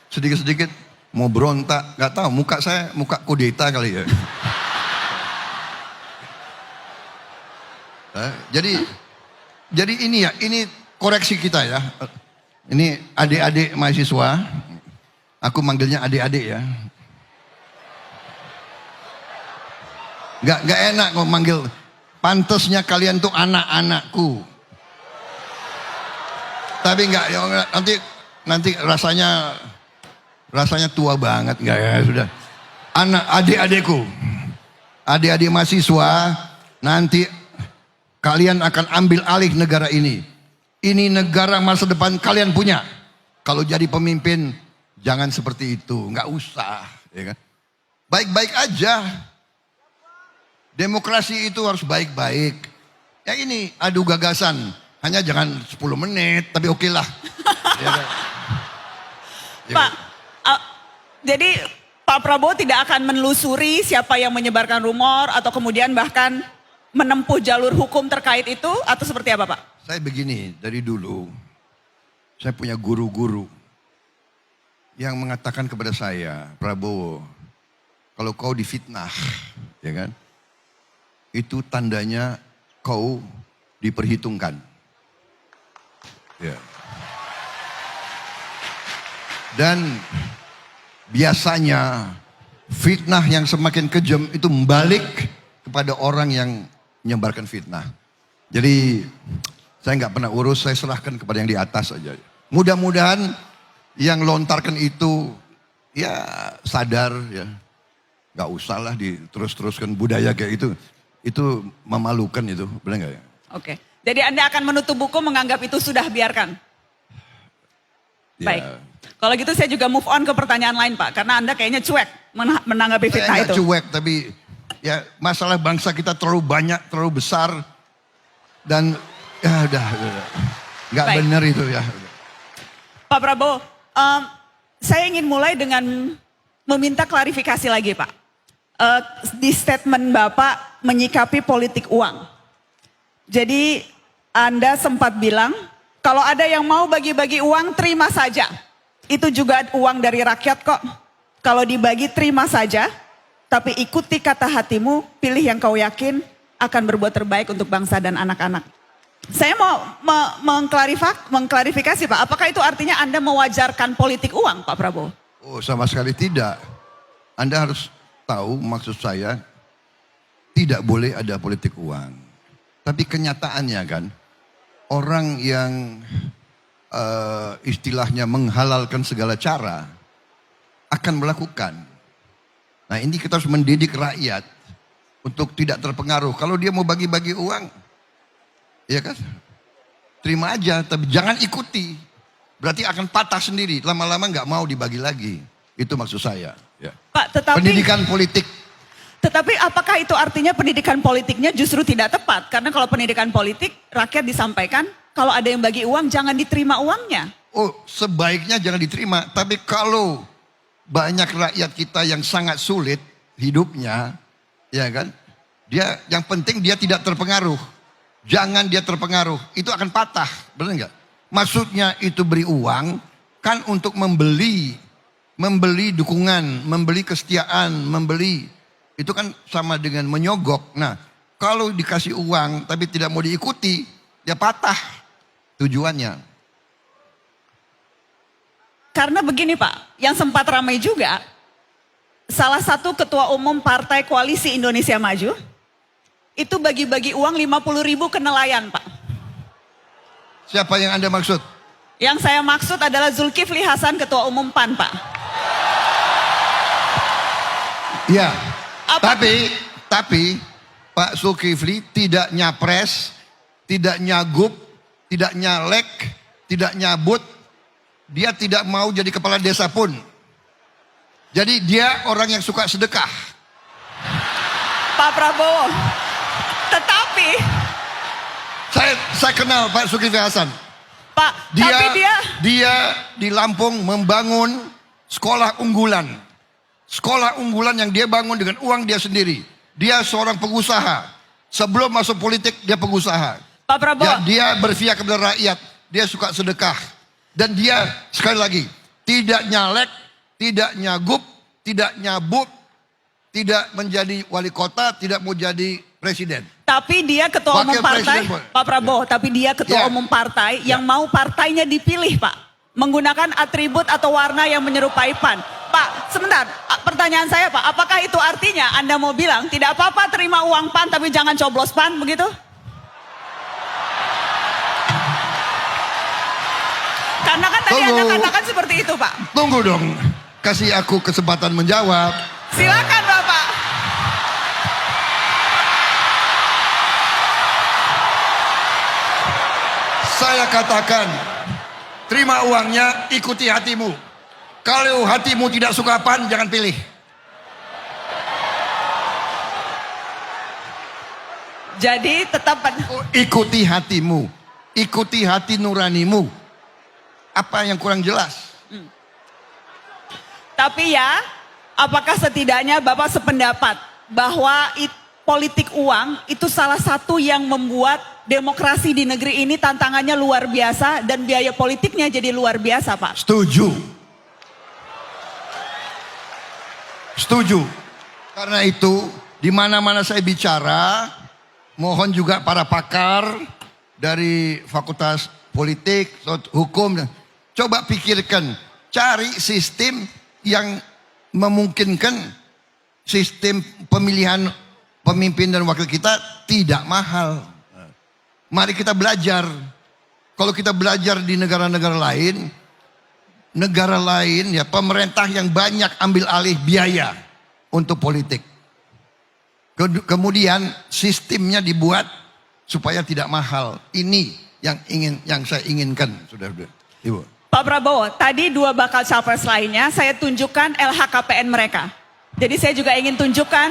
sedikit-sedikit mau berontak, nggak tahu muka saya muka kudeta kali ya. Jadi ini ya, ini koreksi kita ya. Ini adik-adik mahasiswa, aku manggilnya adik-adik ya. Nggak enak kok manggil, pantesnya kalian tuh anak-anakku. Tapi nggak, ya, nanti rasanya tua banget nggak ya, sudah. Adik-adikku, adik-adik mahasiswa, nanti kalian akan ambil alih negara ini. Ini negara masa depan kalian punya. Kalau jadi pemimpin jangan seperti itu, nggak usah, ya kan? Baik-baik aja. Demokrasi itu harus baik-baik. Ya ini adu gagasan, hanya jangan 10 menit, tapi oke lah. Ya kan? Pak, jadi Pak Prabowo tidak akan menelusuri siapa yang menyebarkan rumor atau kemudian bahkan menempuh jalur hukum terkait itu atau seperti apa Pak? Saya begini, dari dulu saya punya guru-guru yang mengatakan kepada saya, Prabowo, kalau kau difitnah, ya kan, itu tandanya kau diperhitungkan. Ya. Dan biasanya fitnah yang semakin kejam itu membalik kepada orang yang menyebarkan fitnah. Jadi saya nggak pernah urus, saya serahkan kepada yang di atas saja. Mudah-mudahan yang lontarkan itu ya sadar ya, nggak usah lah diterus-teruskan budaya kayak itu. Itu memalukan itu, benar nggak ya? Oke, jadi Anda akan menutup buku menganggap itu sudah biarkan? Ya. Baik, kalau gitu saya juga move on ke pertanyaan lain Pak. Karena Anda kayaknya cuek menanggapi fitnah itu. Saya nggak cuek, tapi ya masalah bangsa kita terlalu banyak, terlalu besar. Dan ya udah. Nggak benar itu ya. Pak Prabowo, saya ingin mulai dengan meminta klarifikasi lagi Pak. Di statement Bapak menyikapi politik uang. Jadi Anda sempat bilang, kalau ada yang mau bagi-bagi uang terima saja. Itu juga uang dari rakyat kok. Kalau dibagi terima saja, tapi ikuti kata hatimu, pilih yang kau yakin akan berbuat terbaik untuk bangsa dan anak-anak. Saya mau mengklarifikasi Pak, apakah itu artinya Anda mewajarkan politik uang Pak Prabowo? Oh, sama sekali tidak. Anda harus tahu maksud saya tidak boleh ada politik uang. Tapi kenyataannya kan orang yang istilahnya menghalalkan segala cara akan melakukan. Nah ini kita harus mendidik rakyat untuk tidak terpengaruh. Kalau dia mau bagi-bagi uang, ya kan, terima aja, tapi jangan ikuti. Berarti akan patah sendiri, lama-lama nggak mau dibagi lagi. Itu maksud saya. Ya. Pak, tetapi pendidikan politik. Tetapi apakah itu artinya pendidikan politiknya justru tidak tepat? Karena kalau pendidikan politik, rakyat disampaikan kalau ada yang bagi uang jangan diterima uangnya. Oh, sebaiknya jangan diterima. Tapi kalau banyak rakyat kita yang sangat sulit hidupnya, ya kan? Dia yang penting dia tidak terpengaruh. Jangan dia terpengaruh, itu akan patah, benar nggak? Maksudnya itu beri uang kan untuk membeli dukungan, membeli kesetiaan, membeli. Itu kan sama dengan menyogok. Nah, kalau dikasih uang tapi tidak mau diikuti, ya patah tujuannya. Karena begini Pak, yang sempat ramai juga, salah satu ketua umum Partai Koalisi Indonesia Maju, itu bagi-bagi uang 50.000 ke nelayan Pak. Siapa yang Anda maksud? Yang saya maksud adalah Zulkifli Hasan, ketua umum PAN Pak. Ya. Tapi Pak Zulkifli tidak nyapres, tidak nyagup, tidak nyalek, tidak nyabut. Dia tidak mau jadi kepala desa pun. Jadi dia orang yang suka sedekah. Pak Prabowo, tetapi saya kenal Pak Zulkifli Hasan. Pak, tapi dia di Lampung membangun sekolah unggulan. Sekolah unggulan yang dia bangun dengan uang dia sendiri. Dia seorang pengusaha. Sebelum masuk politik dia pengusaha. Pak Prabowo. Dia berpihak kepada rakyat. Dia suka sedekah. Dan dia sekali lagi tidak nyalek, tidak nyagup, tidak nyabut, tidak menjadi wali kota, tidak mau jadi presiden. Tapi dia ketua umum Wakil partai, presiden boleh. Pak Prabowo. Tapi dia ketua Ya. umum partai yang Ya. mau partainya dipilih, Pak, menggunakan atribut atau warna yang menyerupai PAN. Pak, sebentar. Pertanyaan saya, Pak, apakah itu artinya Anda mau bilang tidak apa-apa terima uang PAN tapi jangan coblos PAN, begitu? Karena kan tadi Anda Tunggu. katakan seperti itu, Pak. Tunggu dong, kasih aku kesempatan menjawab. Silakan, Bapak. Saya katakan, terima uangnya, ikuti hatimu. Kalau hatimu tidak suka PAN, jangan pilih. Jadi tetap Ikuti hatimu, ikuti hati nuranimu. Apa yang kurang jelas? Tapi ya, apakah setidaknya Bapak sependapat bahwa politik uang itu salah satu yang membuat demokrasi di negeri ini tantangannya luar biasa dan biaya politiknya jadi luar biasa, Pak? Setuju. Setuju. Karena itu, di mana-mana saya bicara, mohon juga para pakar dari Fakultas Politik, Hukum, coba pikirkan, cari sistem yang memungkinkan sistem pemilihan pemimpin dan wakil kita tidak mahal. Mari kita belajar. Kalau kita belajar di negara-negara lain ya pemerintah yang banyak ambil alih biaya untuk politik. Kemudian sistemnya dibuat supaya tidak mahal. Ini yang saya inginkan, Saudara Ibu. Pak Prabowo, tadi dua bakal capres lainnya saya tunjukkan LHKPN mereka. Jadi saya juga ingin tunjukkan